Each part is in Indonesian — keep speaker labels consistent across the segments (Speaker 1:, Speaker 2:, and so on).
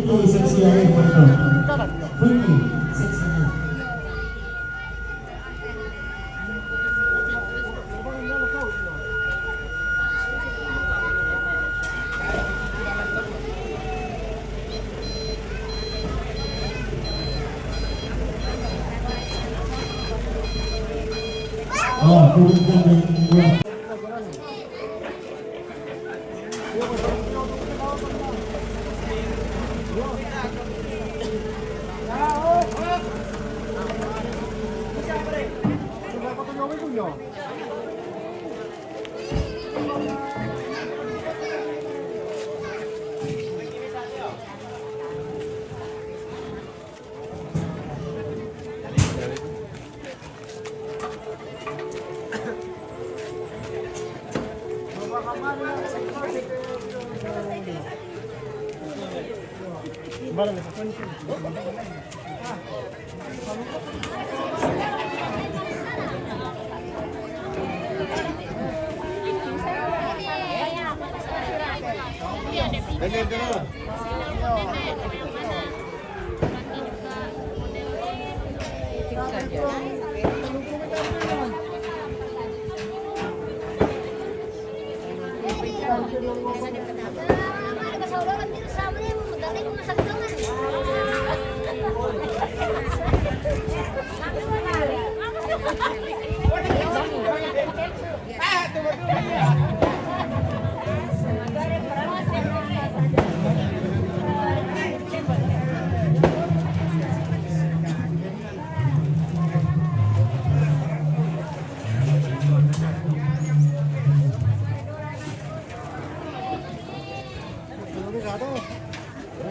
Speaker 1: Vicky seksi air foto. Vicky seksi air. Oh, turunkan yang dua.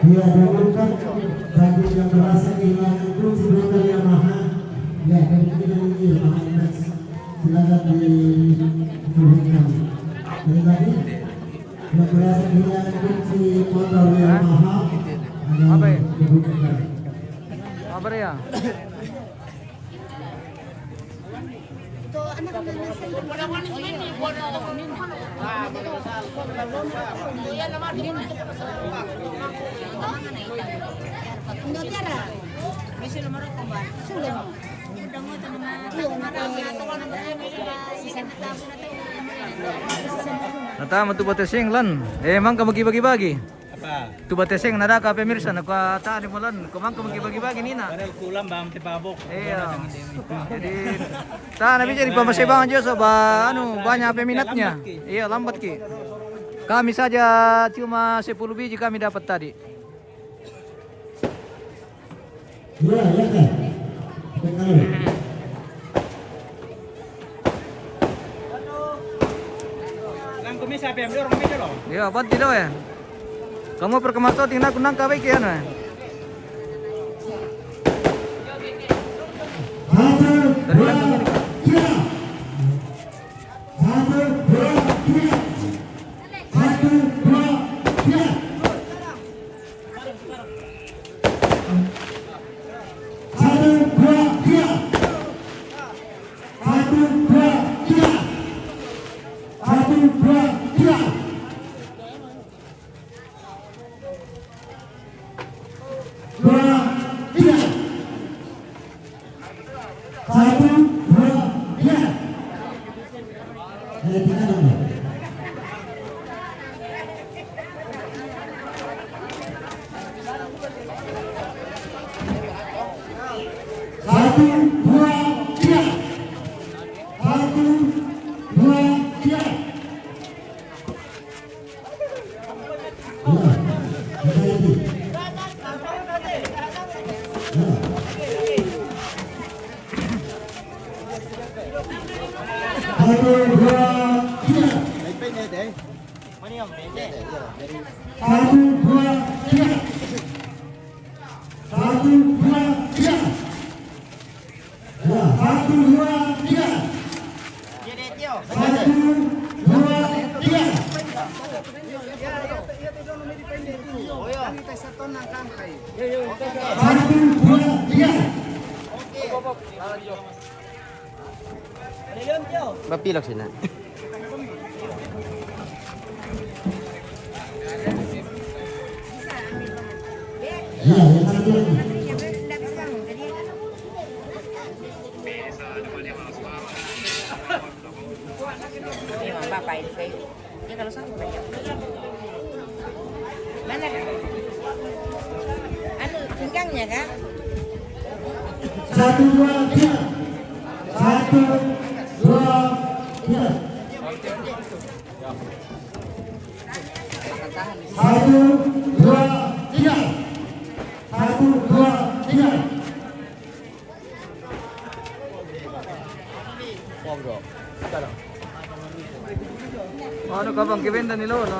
Speaker 1: Dia dahulukan bagi yang merasa kehilangan kunci motor Yamaha. Ya, dari kita ini Yamaha Max. Silakan dihubungkan. Dari tadi yang merasa kehilangan kunci motor Yamaha ada dihubungkan.
Speaker 2: Apa ya?
Speaker 3: Itu anak
Speaker 2: Natama tu bateseng lan. Emang kamu bagi-bagi.
Speaker 4: Apa?
Speaker 2: Tu bateseng nada ka pemirsa nakata ni molan. Kumang kamu bagi-bagi nina.
Speaker 4: Padahal kulam bang tipabok.
Speaker 2: Iya. Jadi ta nabi jadi pemasebangan Joso ba anu banyak peminatnya. Iya lambat ki. Kami saja cuma 10 biji kami dapat tadi.
Speaker 1: Ya, ya kan. Benar.
Speaker 4: Lang kumis apa yang dorong kumis lo?
Speaker 2: Iya, apa tidak ya? Kamu perkemato tinggal kunang kawe kian ya. Dari kan begini kan.
Speaker 5: Bapilok sila.
Speaker 1: Ya, yang satu lagi.
Speaker 3: Bapak ini kayak ya kalau sama banyak. Mana kan? Anu jenggangnya kan?
Speaker 1: 1, 2, 3. 1, 2, 3. 1, 2, 3. 1, 2, 3.
Speaker 2: Ano ka bang kibenta nilo na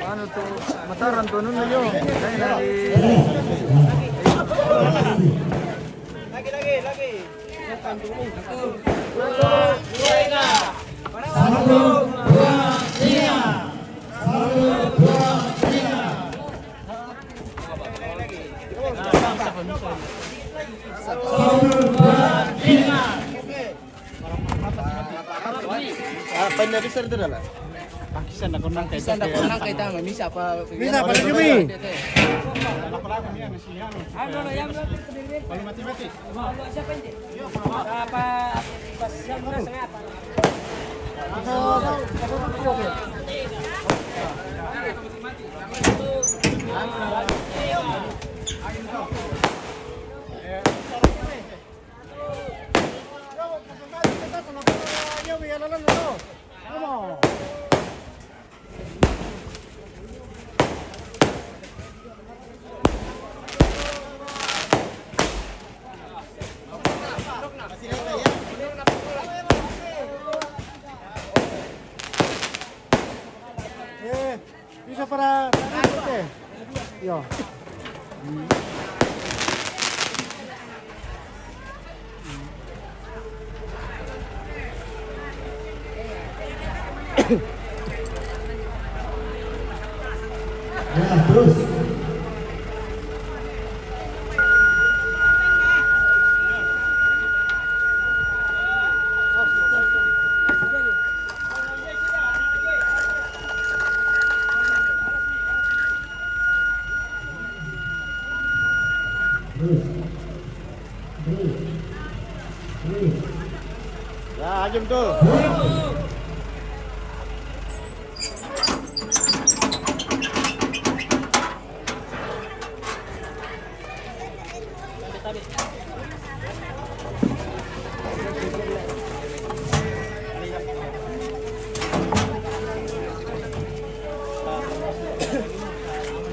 Speaker 2: ano to mataran to nun nyo. Dahil na
Speaker 4: Lagi.
Speaker 5: Pendarisar itu adalah.
Speaker 4: Pakisan na kunang kay.
Speaker 5: Bisa tama, bisa pa.
Speaker 4: Bisa pa kami.
Speaker 3: Ano na yan?
Speaker 4: Mati-mati.
Speaker 3: Siapa ini? Apa siang na sangat.
Speaker 4: Bisa para Yo.
Speaker 1: Ya, terus.
Speaker 5: Ya, ajum tuh.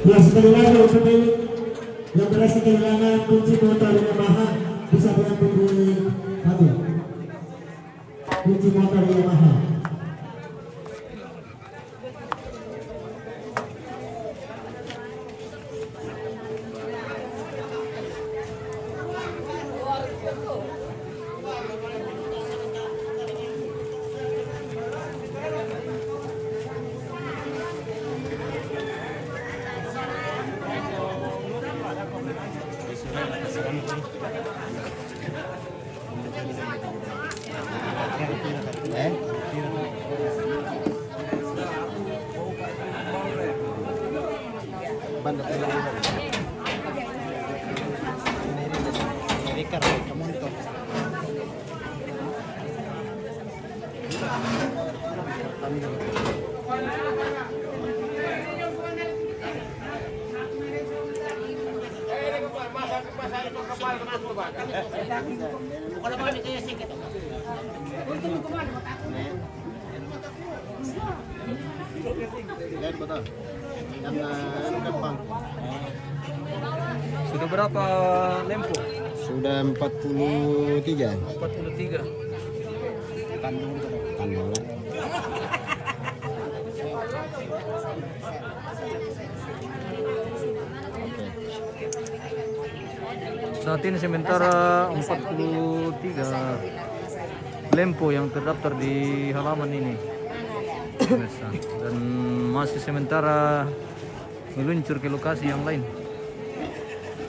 Speaker 1: Ya, sekali lagi untuk yang berhasil kehilangan kunci motor Yamaha bisa diambil di kami. Kunci motor Yamaha.
Speaker 5: Banda kamu itu. Lihat betul. Yang gampang.
Speaker 2: sudah berapa lempo?
Speaker 5: Sudah 43.
Speaker 2: 43.
Speaker 5: Kandung.
Speaker 2: Saat ini sementara 43 lempo yang terdaftar di halaman ini. Pemirsa. Dan masih sementara meluncur ke lokasi yang lain.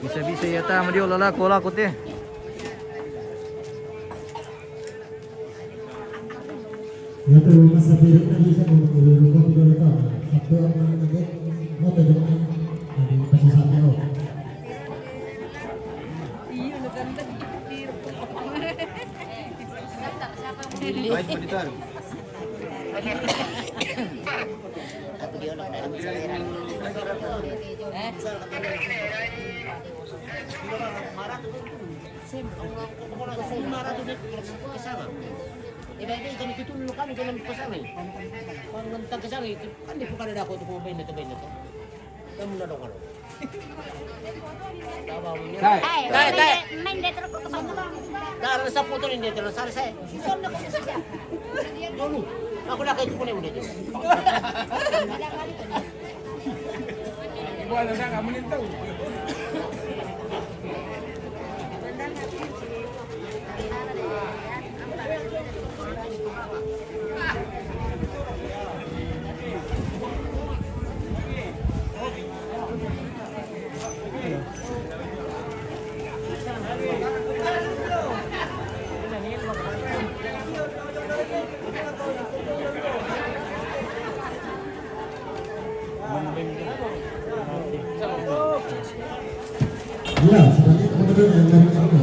Speaker 2: Bisa-bisa ya ta dia laku teh.
Speaker 1: Yaitu masa piring tadi saya mau ke rumah video itu. Satu orang nanti mau tunjukkan dari pasti sampai.
Speaker 5: Baik, Paditan.
Speaker 6: Main dia terus ke sana. Darah sa puto ni dia terus saya. Ison na ko siya. Dulu. Ako na kay ko ni dia.
Speaker 4: Buat saya kamu nih tahu.
Speaker 1: Ya, sebagai komandan yang dari kami.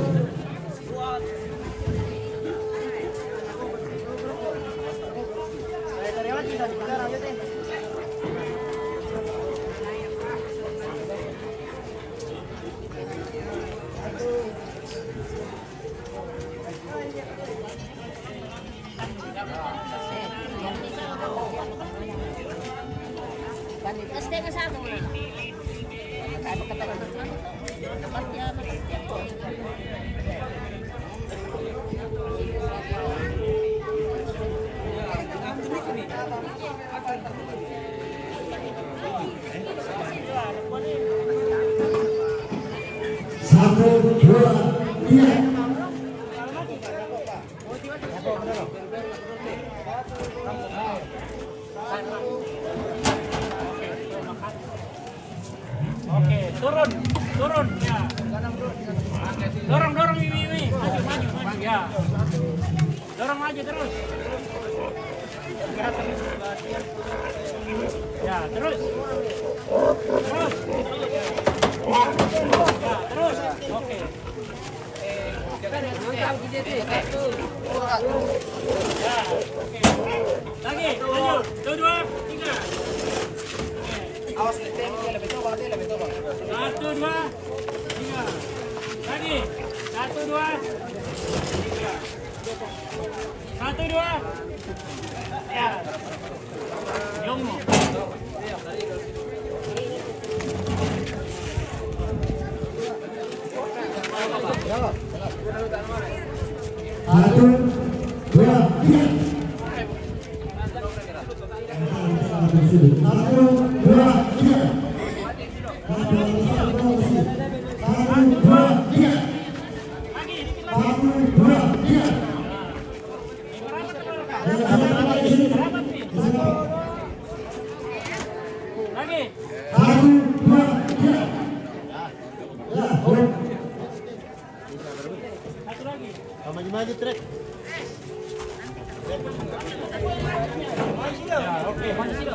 Speaker 6: Pasti ka sa mo. Ano ka talaga? Pasti ano?
Speaker 1: Satu, dua, tiga.
Speaker 3: Oke, turun ya. Dorong Mimi. Maju ya. Dorong maju terus. Ya, terus. Ya, terus. Oke. Ya, oke. Lagi, lanjut. 1, 2, 3.
Speaker 4: Awas lebih tua.
Speaker 3: 1, 2, 3. Lagi. 1, 2, 3. 1, 2. Ya. Yomo.
Speaker 1: Satu, dua, tiga. Satu, dua, tiga.
Speaker 3: Lagi. Satu lagi.
Speaker 5: Maju-maju trek.
Speaker 3: Ya, oke, maju sini.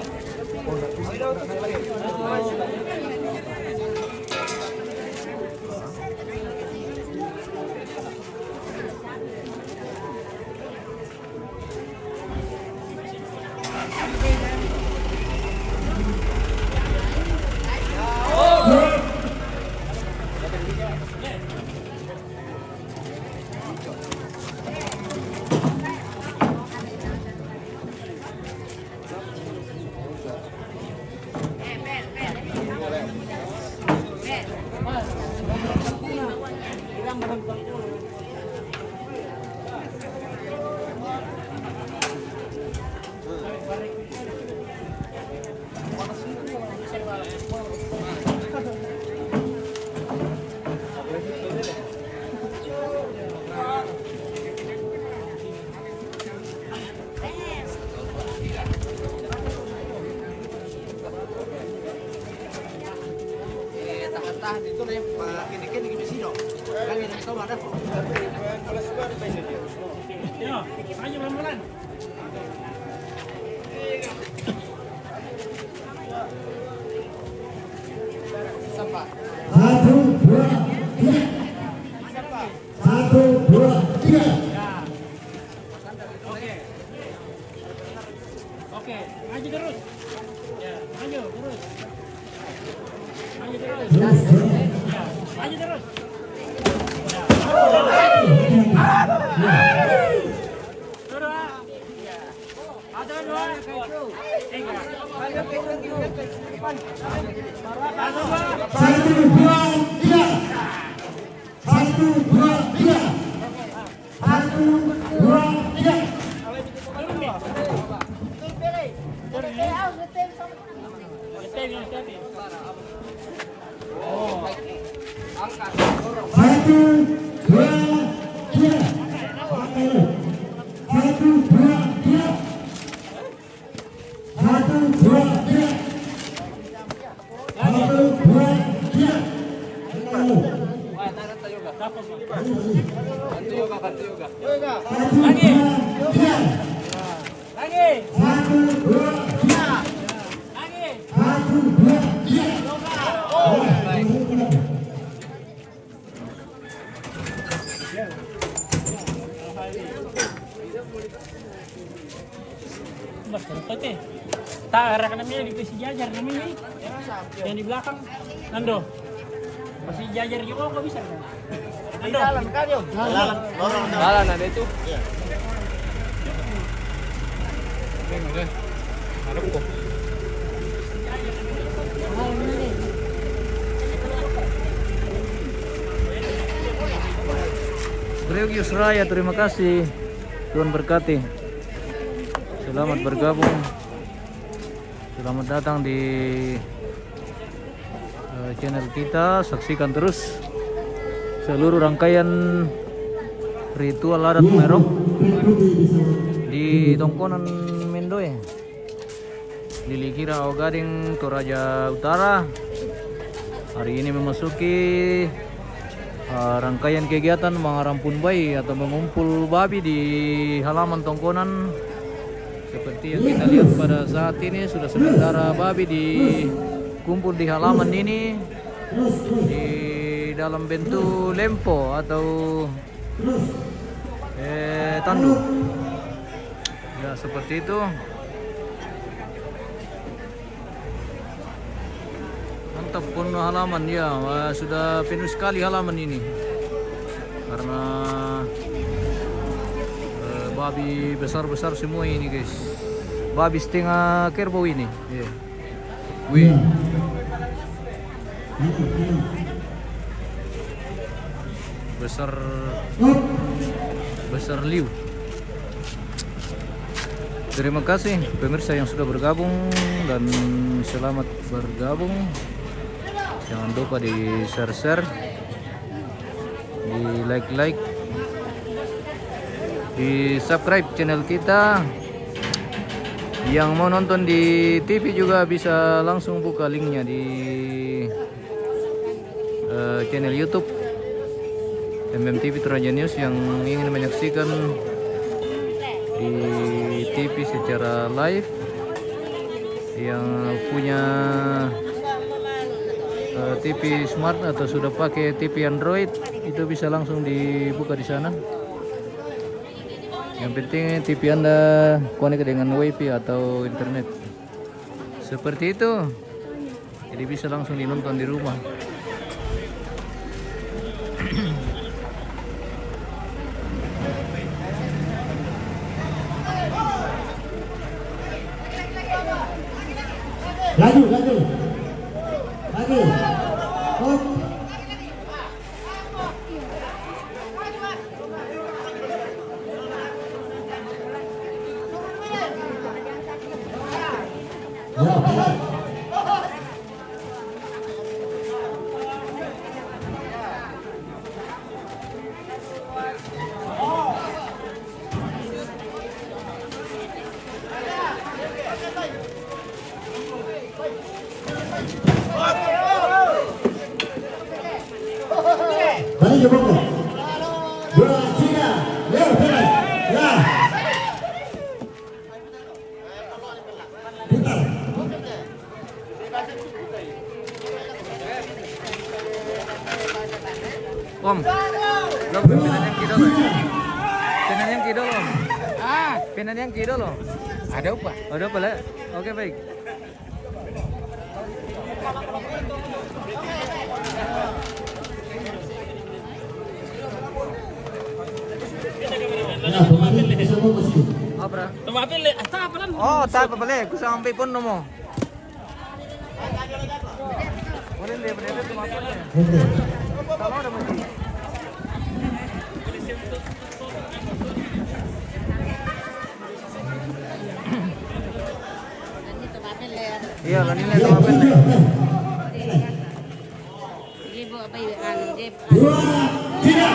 Speaker 4: Tahan itu nih, kini di sini dong. Kan ini tahu ada.
Speaker 3: Yo, maju pelan-pelan.
Speaker 1: Satu, dua, tiga.
Speaker 3: Maju terus. Turun. Ada 2, 3.
Speaker 1: Satu, dua, tiga. Satu, dua, tiga. Satu, dua, tiga. Satu, dua, tiga. Satu, dua, tiga. Satu, dua, tiga. Satu, dua, tiga.
Speaker 3: Lagi. Lagi.
Speaker 1: Satu, dua, tiga.
Speaker 3: Lagi.
Speaker 1: Satu, dua, tiga.
Speaker 3: Mas terus teh. Tak arah kan namanya di si Jajar namanya ini. Yang di belakang. Nando. Masih Jajar juga kok bisa kan? Nando.
Speaker 5: Jalan ada itu.
Speaker 2: Breogius Raya, terima kasih. Tuhan berkati. Selamat bergabung. Selamat datang di channel kita. Saksikan terus seluruh rangkaian ritual adat Merok di Tongkonan Mendoe, di Likira Ogading, Toraja Utara. Hari ini memasuki rangkaian kegiatan mengarampun bayi atau mengumpul babi di halaman Tongkonan. Seperti yang kita lihat pada saat ini, sudah sementara babi dikumpul di halaman ini di dalam bentuk lempo atau tandu. Ya, seperti itu. Mantap pun halaman ya. Wah, sudah penuh sekali halaman ini karena babi besar-besar semua ini guys. Babi setengah kerbau ini. Yeah. Wih. Besar liu. Terima kasih pemirsa yang sudah bergabung dan selamat bergabung. Jangan lupa di share, di like, di subscribe channel kita. Yang mau nonton di TV juga bisa langsung buka linknya di channel YouTube MMTV Toraja News. Yang ingin menyaksikan di TV secara live, yang punya TV smart atau sudah pakai TV Android, itu bisa langsung dibuka di sana. Yang penting TV Anda connect dengan WiFi atau internet. Seperti itu. Jadi bisa langsung dinonton di rumah.
Speaker 1: Lagi. Hop. Ya, baik. Balik ke pokok. 2, 3, yo, balik. Ya. Putar.
Speaker 2: Om, lo penan yang kidol loh. Penan yang kidol loh. Penan yang kidol loh. Ada apa? Ada apa lah? Oke baik.
Speaker 1: pemain bisa mau mesti.
Speaker 2: Abra.
Speaker 3: Tumapil eh. Ata pa lang.
Speaker 2: Oh, tayo pa pala. Kusang pipon no mo. Wala hindi, pwede tumapil eh.
Speaker 1: Oke.
Speaker 2: Tama naman. Iya, lanin na tumapil eh.
Speaker 7: Ibu apa ya kan?
Speaker 1: Dua, tiga.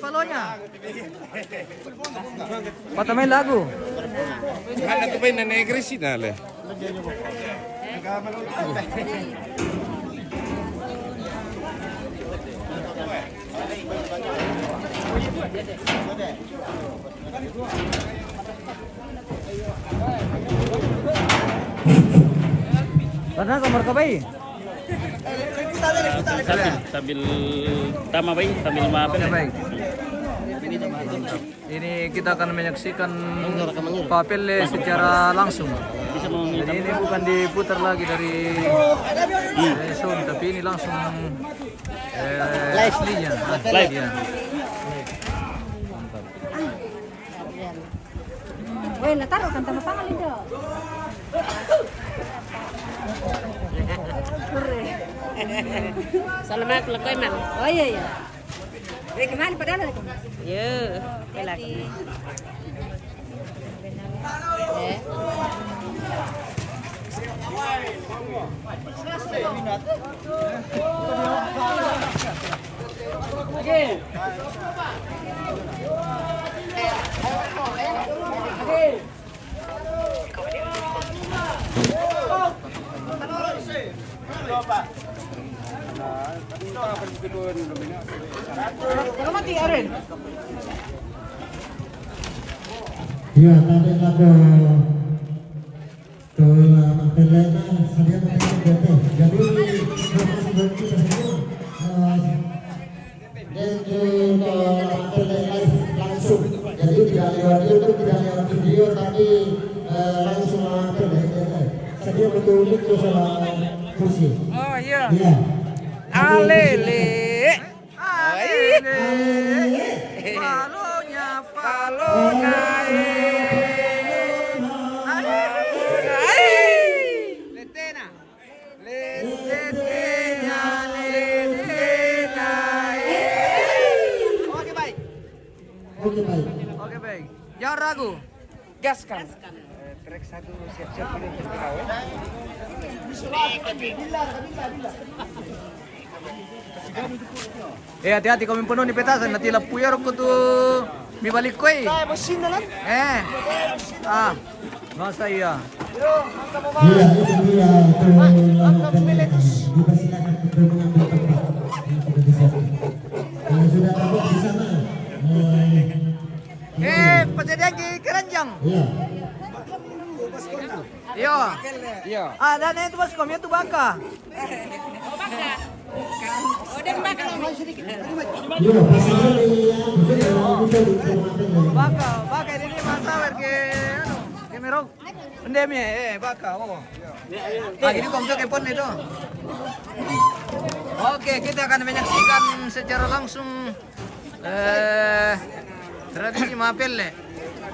Speaker 2: Palonya. Patamay lagu.
Speaker 5: Ano to pa yung nanegre sinale?
Speaker 2: Karena kamar ka ba eh?
Speaker 3: Sambil tama ba yun? Sambil mapil.
Speaker 2: Oke, baik. Ini kita akan menyaksikan papel secara langsung.
Speaker 3: Bisa mo
Speaker 2: Jadi ini bukan diputar lagi dari sound, tapi ini langsung aslinya.
Speaker 3: Live.
Speaker 2: Ya.
Speaker 7: Weh, nataruh kan sama pangal itu.
Speaker 6: Salamat lakoy man.
Speaker 7: Oh iya iya. Weh, kemana padahal aku?
Speaker 6: Yo, pelak.
Speaker 1: Iya, tadi aku ke Pelena sadia pakai DT. Jadi informasi dari kita semua dan ke Pelena langsung. Jadi tidak lewat YouTube, tidak lewat video, tapi langsung Pelena. Sadia betul itu salah kursi.
Speaker 2: Oh iya.
Speaker 1: Iya.
Speaker 2: Alele. Alele. Palonya palona. Letena. Letena. Letena. Oke baik.
Speaker 1: Oke baik.
Speaker 2: Oke baik. Jangan ragu. Gaskan.
Speaker 5: Track 1 siap-siap ini untuk kau.
Speaker 2: Hati-hati kami penuh di petasan nanti lapuyar ko tu mi balik ko eh. Masa iya.
Speaker 1: Iya, itu dia ke Pelena. Dipersilakan untuk mengambil tempat yang sudah disiapkan. Kalau sudah dapat di sana.
Speaker 2: Pejadian di keranjang.
Speaker 1: Iya.
Speaker 2: Iya.
Speaker 5: Iya.
Speaker 2: Dan itu bos kami itu baka.
Speaker 1: Iya, pasangan
Speaker 2: Baka ini masawer ke ke merok. Endemi baka. Oh. Ini kongso ke pon itu. Oke, kita akan menyaksikan secara langsung tradisi mapel.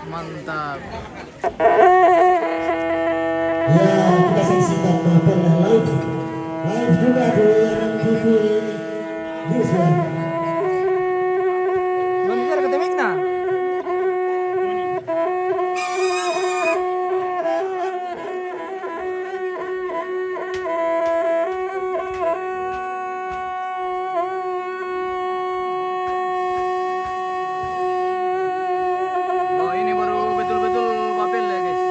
Speaker 2: Mantap.
Speaker 1: Ya, kita saksikan Mapel live. Live juga di TV News ya.
Speaker 2: Nanti ada ketemik na. Oh, ini baru betul-betul mapel ya guys.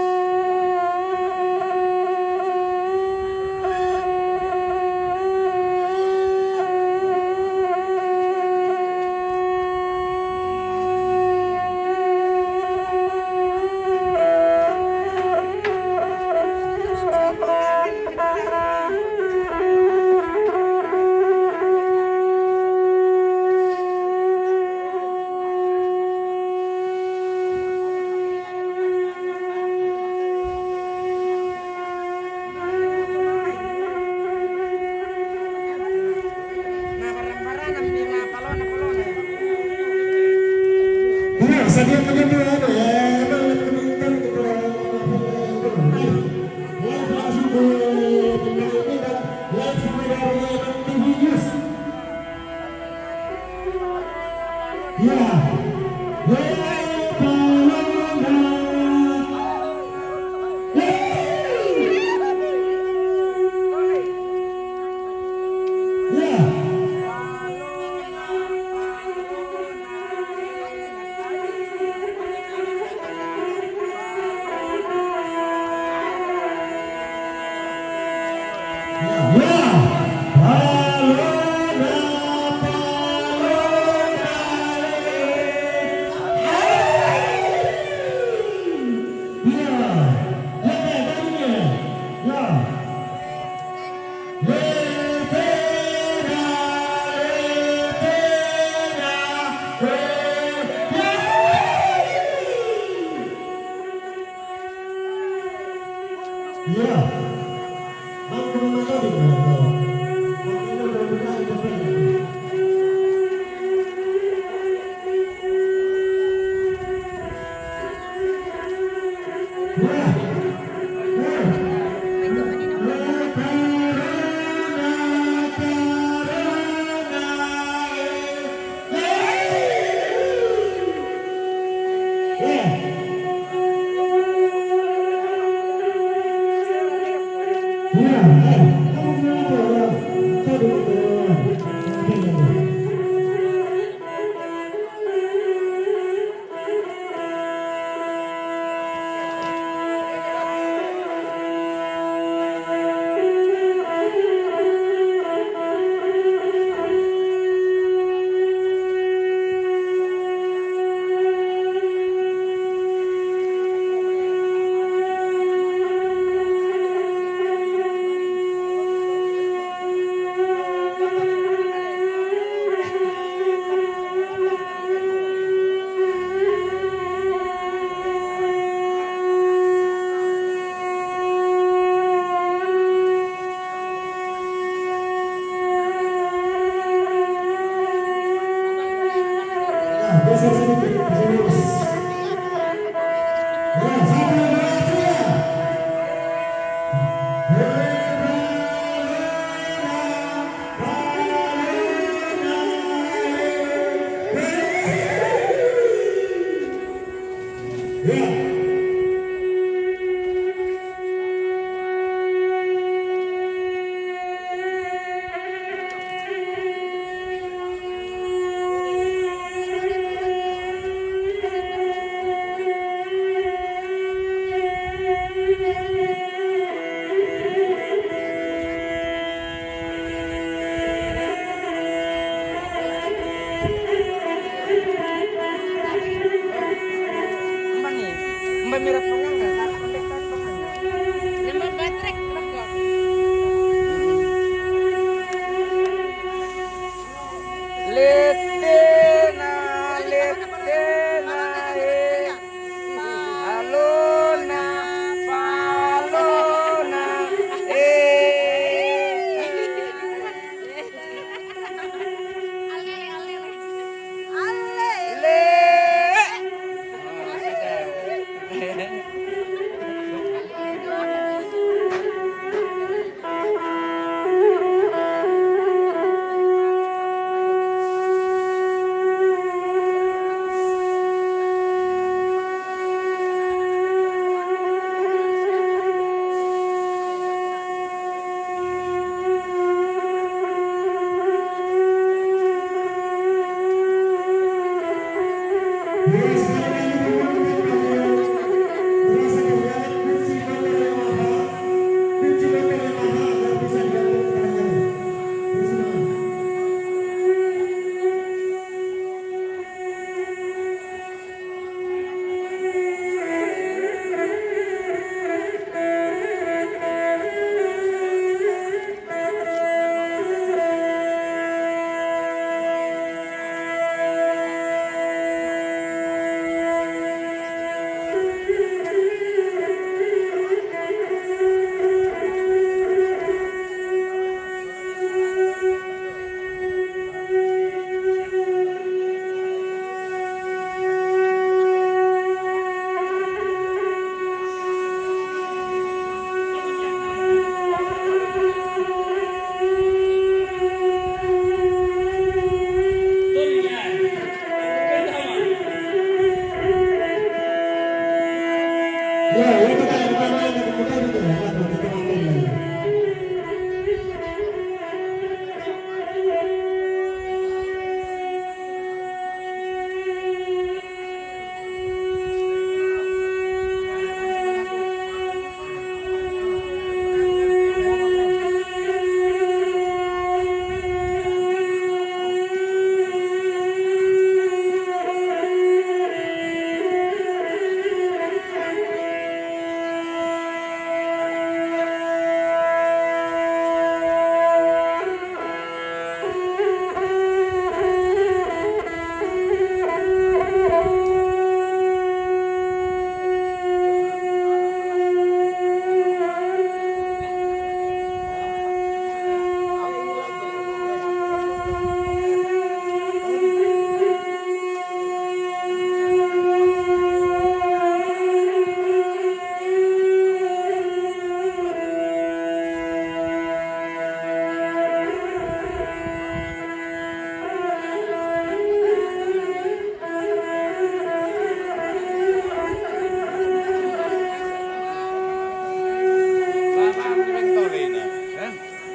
Speaker 1: Ya, itu kan pertama udah gitu ya, kalau kita ngomong lagi.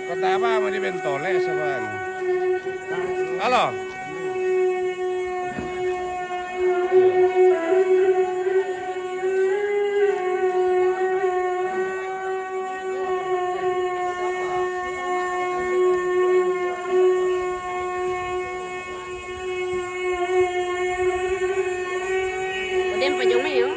Speaker 5: Kota apa mau di Bentole sama? Halo.
Speaker 7: Kemudian pajongnya yuk.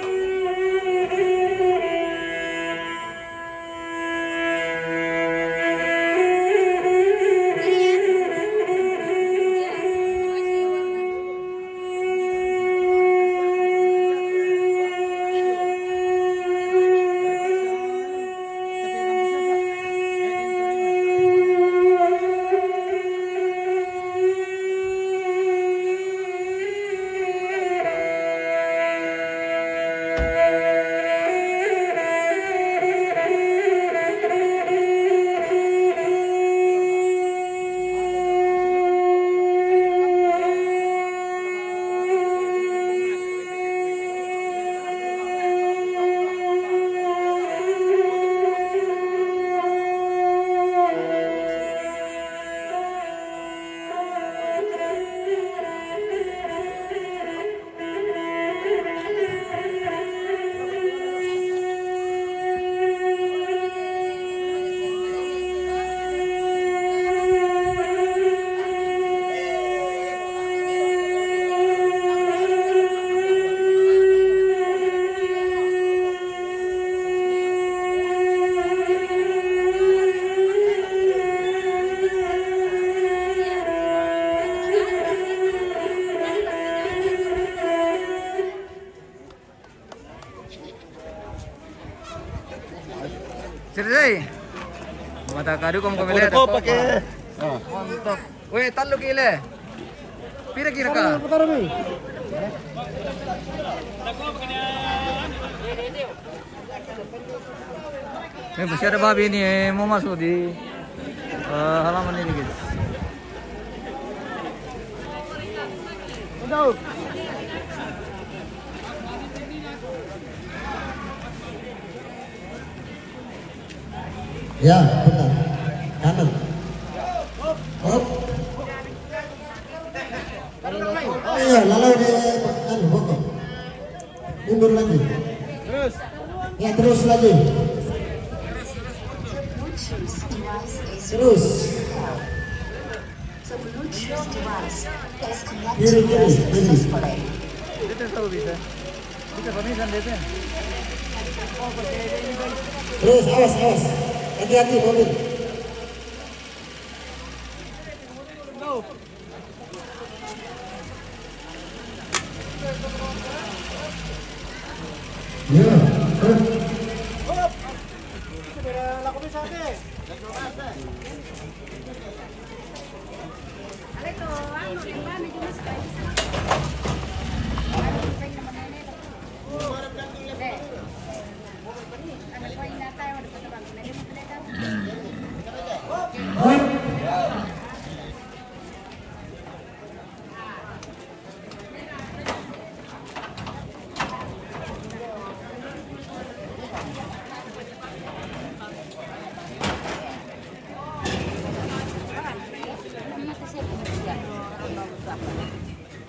Speaker 2: Sirsay. Mata kadu kom komele.
Speaker 1: Ko pakai.
Speaker 2: Mantap. Weh, talu kile. Pira kira ka? Masih ada babi ini mau masuk di halaman ini guys.
Speaker 1: Ya, benar. Kanan. Oh. Oh iya, lalu di bokong. Mundur lagi. Terus. Ya, terus lagi. Terus. Kiri, kiri, kiri.
Speaker 2: Dito tahu bisa. Bisa pamisan dito.
Speaker 1: Terus, awas, awas. Hati-hati mobil. Ya,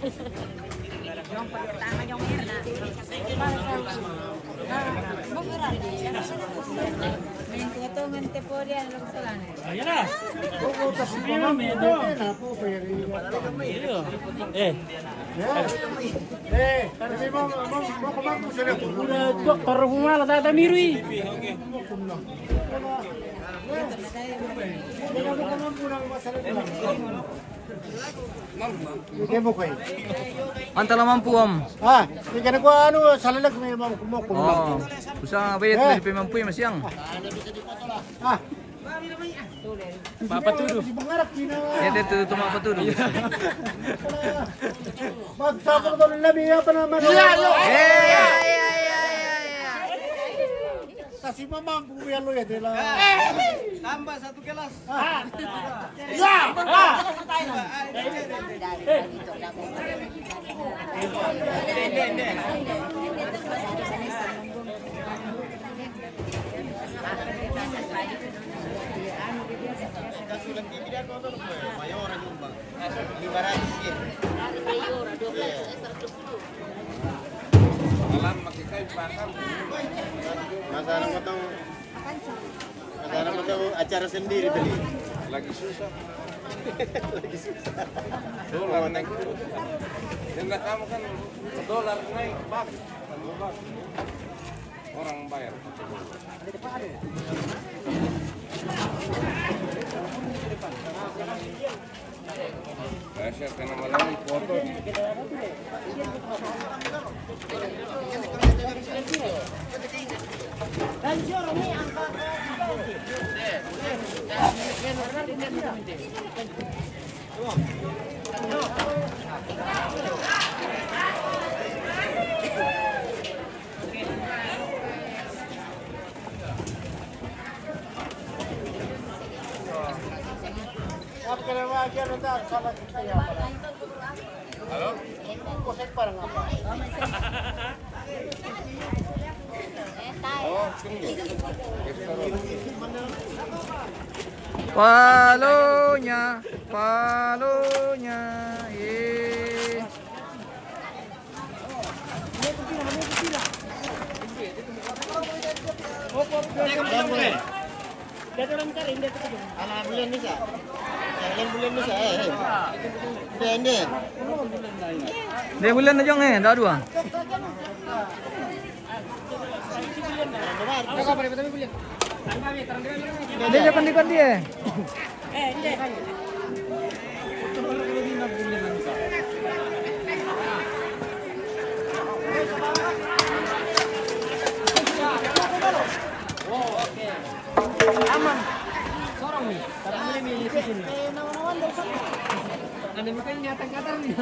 Speaker 7: Yung pagkatama yung mirna. May kutungan te po riyan lugsulan.
Speaker 3: Ayan na. Sabi mo, medo. Para humala tata mirui.
Speaker 1: Bigay mo kayo.
Speaker 2: Anta laman po am.
Speaker 1: Hindi ka nagwa salalag may mga kumoko.
Speaker 2: Oh. Usa bayat
Speaker 1: Eh.
Speaker 2: pwede mampuy masyang.
Speaker 3: Papatudo.
Speaker 1: Pangarap kina.
Speaker 2: Ete tu tumapatulo.
Speaker 1: Magsapang doon ng labiya pa naman. Kasi mamang buwian lo ya dela.
Speaker 4: Tambah 1 kelas.
Speaker 5: Alam makikay bakal.
Speaker 6: Masana mo tahu acara sendiri tadi.
Speaker 5: Lagi susah. Dolar naik terus. Dan kamu kan dolar naik bang. Dolar. Orang bayar. Saya kena malam foto.
Speaker 1: Apa nama aja nanti salah kita ya.
Speaker 5: Halo?
Speaker 1: Kosek parang apa?
Speaker 5: Oh, sini.
Speaker 2: Palonya, palonya. Eh.
Speaker 6: Anak bulan ni sah. Yang bulan ni sah. Ini.
Speaker 2: Dia bulan na jong dah dua. Dia jangan dikon dia.
Speaker 3: Aman. Sorong nih. Tapi mulai milih di sini. Ada muka yang nyata-nyata nih.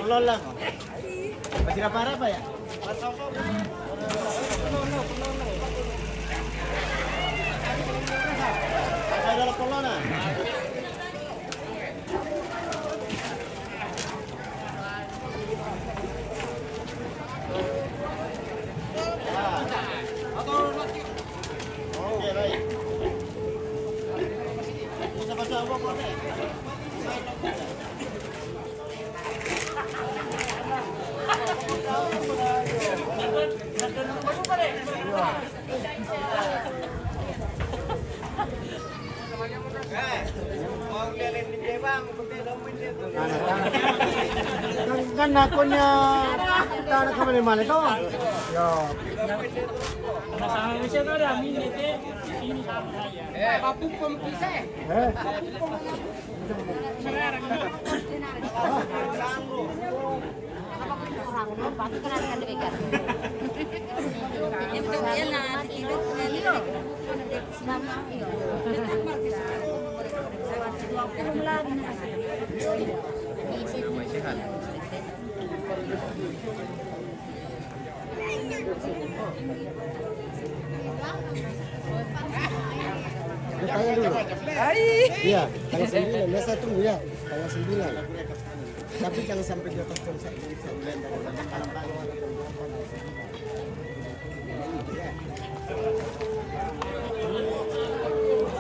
Speaker 6: Lola. Masih apa ya? Ada kolona. Oke, baik. Bisa baca apa boleh? Mau lihat
Speaker 1: Kan akunnya tanah kemana mana tuh? Ya.
Speaker 3: Sama siya to da minit eh. Sini sama saya.
Speaker 6: Papupom kisa eh.
Speaker 7: Itu yan na, tikilot na niyo. Mama, iyo.
Speaker 1: Tanya dulu. Iya, tanggal 9. Biasa tunggu ya, tanggal 9. Tapi jangan sampai di atas jam 1.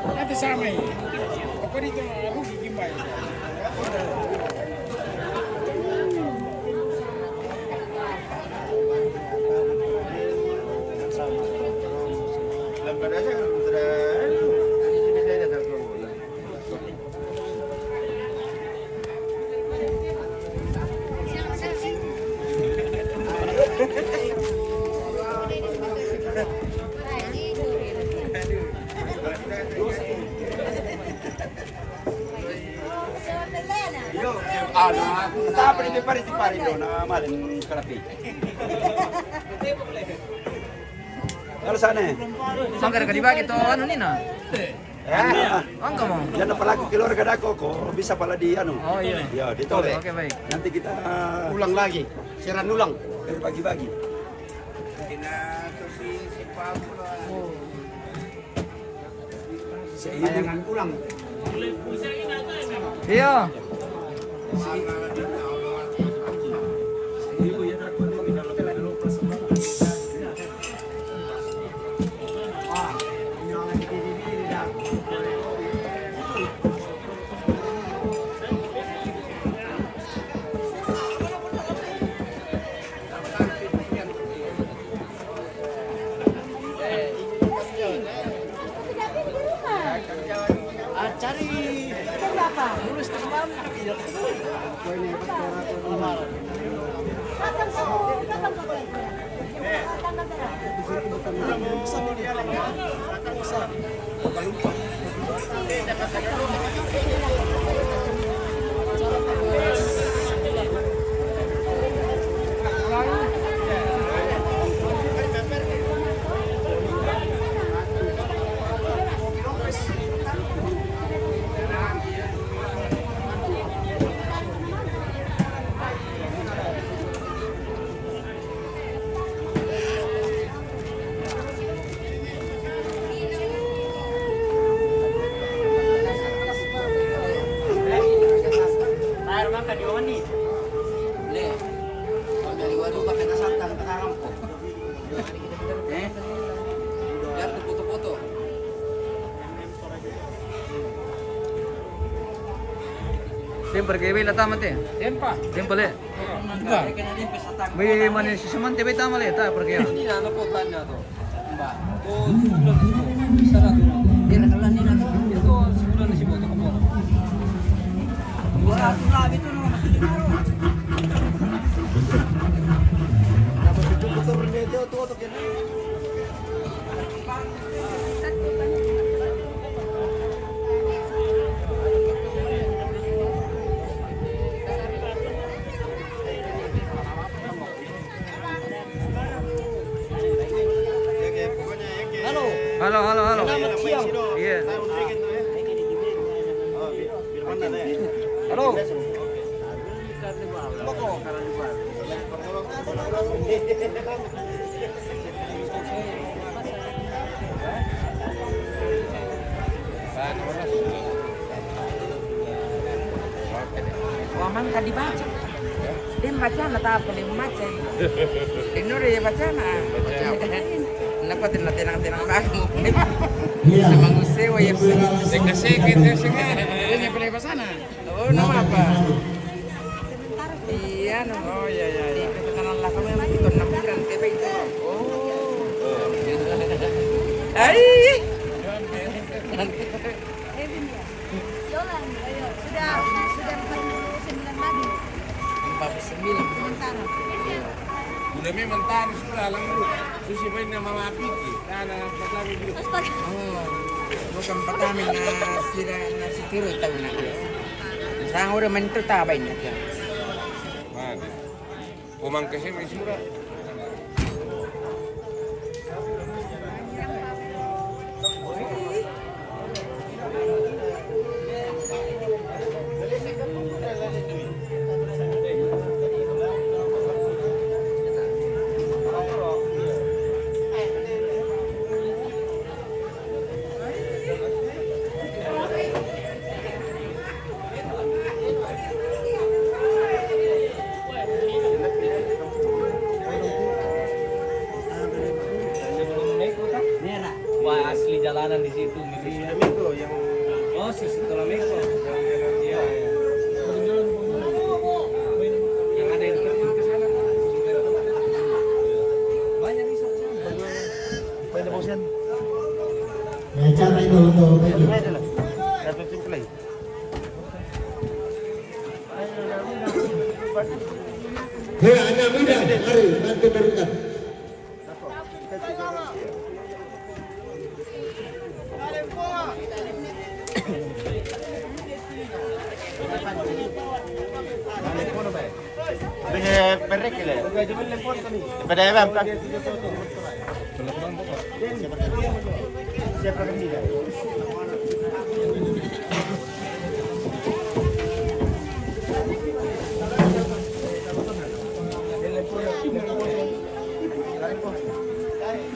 Speaker 4: Nanti sama ini. Apa itu rugi gimana?
Speaker 5: Lambat aja kan sudah ini saja tak keluar.
Speaker 8: Apa ni pari do na malin karapi. Kalau sana.
Speaker 2: Mangkar ka dibagi to ano ni na? Ang ka mo.
Speaker 8: Yan na pala ko keluarga dako ko bisa pala di ano.
Speaker 2: Oh iya.
Speaker 8: Ya, ditole.
Speaker 2: Oke baik.
Speaker 8: Nanti kita
Speaker 1: Ulang lagi, siaran ulang.
Speaker 8: bagi-bagi.
Speaker 1: Tayangan ulang.
Speaker 2: Iya. Temper kay bay lata mate.
Speaker 3: Tempa.
Speaker 2: Temper le. Bay manis semante bay tama le ta pergi.
Speaker 5: Ini ano po tanya to? Mbak. Oh, sebulan na sibo. Bisa na to. Dira kala ni na to. Ito sebulan na sibo to ko. Wala to labi to no.
Speaker 1: Dapat itu motor nito to kene.
Speaker 2: Halo. Iya.
Speaker 1: Halo.
Speaker 7: Waman ka dibaca. Dia baca na ta apa dia baca. Ignore dia baca na. Napa tinang-tinang bago.
Speaker 1: Iya.
Speaker 7: Manguse wa ya.
Speaker 4: Sekit sige. Ini pilih ke sana.
Speaker 7: Oh, nama apa? Iya, nama. Oh, iya. Di perkenalan lah kami yang ikut nampilkan TV itu. Oh. Ai.
Speaker 9: Sudah 49 tadi.
Speaker 7: 49
Speaker 9: Sementara.
Speaker 5: Udah memang tadi sudah lang dulu. Susi pa na mga piki. Kana patlami dulu.
Speaker 9: Astaga.
Speaker 7: Oh, bukan pertama na si Tiro tahu na dia. Sang udah main tu tabay na dia.
Speaker 5: Mati. Umang kasi may sura.
Speaker 4: Wah, asli jalanan di situ. Iya, Miko yang oh, setelah Miko. Iya. Yang ada yang terjun ke sana. Banyak di sana. Banyak bosan.
Speaker 1: Ya, cara itu untuk bagi.
Speaker 4: Dapat tim play.
Speaker 1: Hei, anak muda, mari bantu berikan.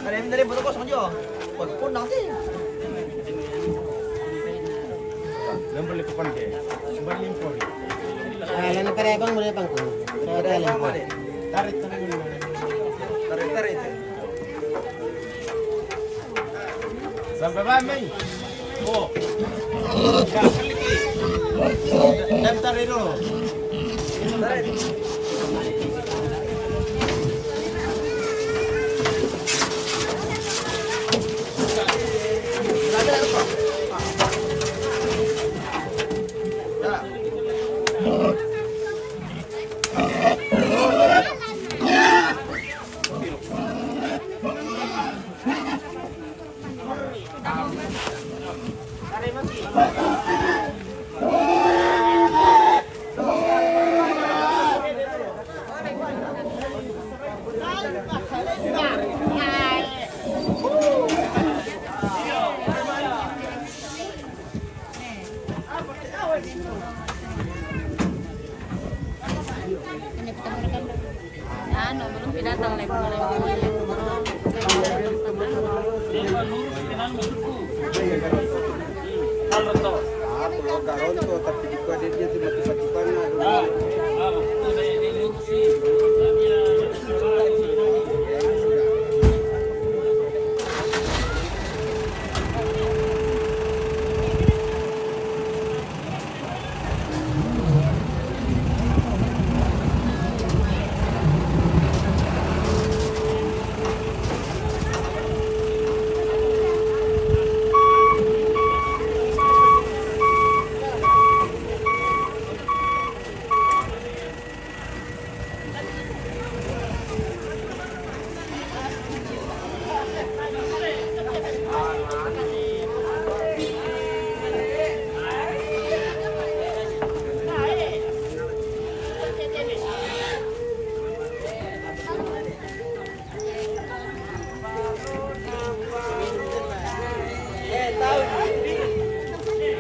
Speaker 4: Ada yang dari foto kosong aja. Pun nanti. Lempar lepas ke. Sembar lempar.
Speaker 6: Lain kare bang boleh bang ko. Saya lempar.
Speaker 4: Tarik. Sampai mana? Oh. Dan tarik dulu. Tarik.
Speaker 9: Ano, belum pinatang level.
Speaker 8: Kalau Garonto tapi juga dia tuh mati-matikan.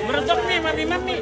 Speaker 3: Meredak nih, mami.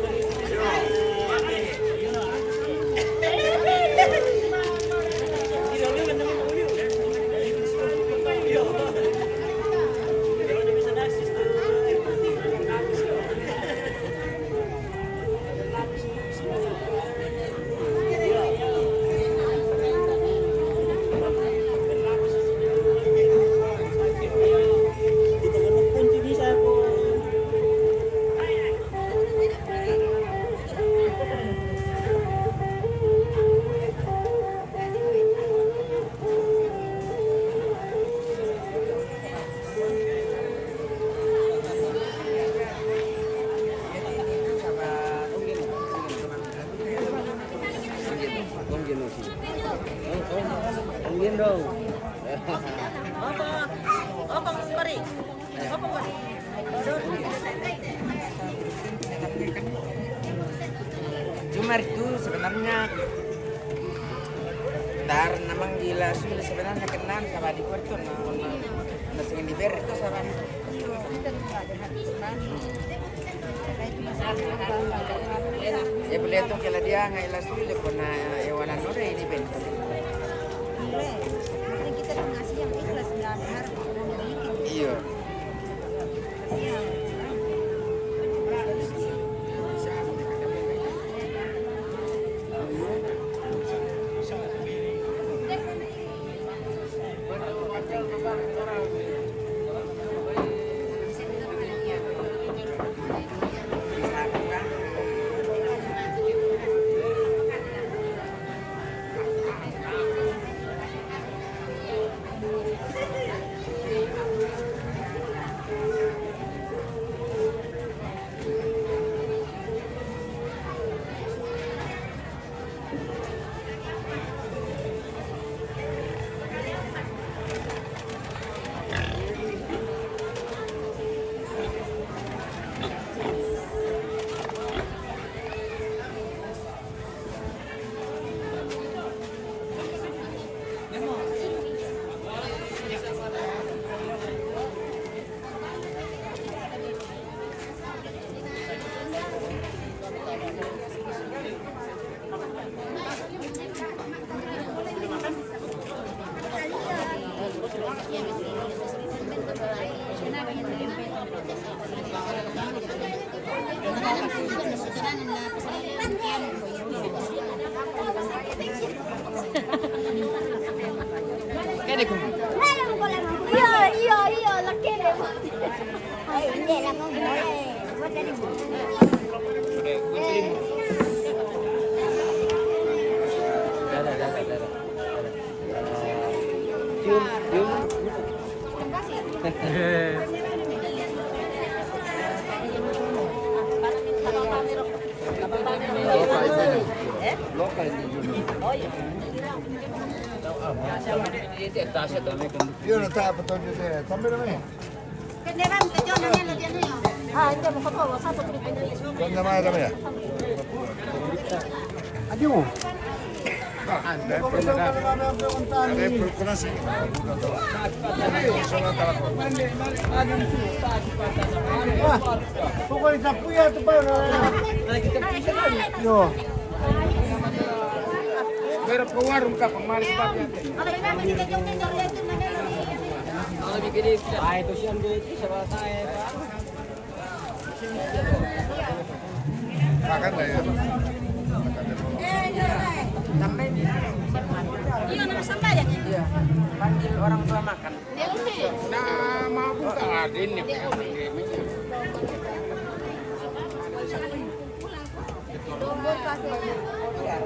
Speaker 4: dong.
Speaker 6: Apa kari? Apa kari?
Speaker 7: Cuma itu sebenarnya dar namang gila sudah sebenarnya kenal sama di Puerto nasi yang diberi itu sama ya boleh tuh kalau dia nggak ilas sudah pernah ewanan nore ini bentuk
Speaker 9: Kita ngasih yang ikhlas nggak berharap orang bikin.
Speaker 7: iya
Speaker 9: Iya.
Speaker 7: Kede kung
Speaker 9: Iya, la quiere. Ay, hindi lang mo.
Speaker 1: Io non stavo togliendo te, fammi me.
Speaker 9: Kenderante, yo no me lo tiene yo. Ah, hindi mo ko sa to
Speaker 1: Quando mai da me? Adiós. Pokoknya sapu ya tuh pak. Yo.
Speaker 8: Pero ke warung ka pemalis bapak.
Speaker 4: Ah, itu sih ambil itu sama saya, Pak.
Speaker 1: Makan lah ya.
Speaker 7: sampai
Speaker 9: Iya, nama sambayan.
Speaker 7: iya panggil orang tua makan.
Speaker 8: Nah, mau buka adin nih.
Speaker 9: Iya,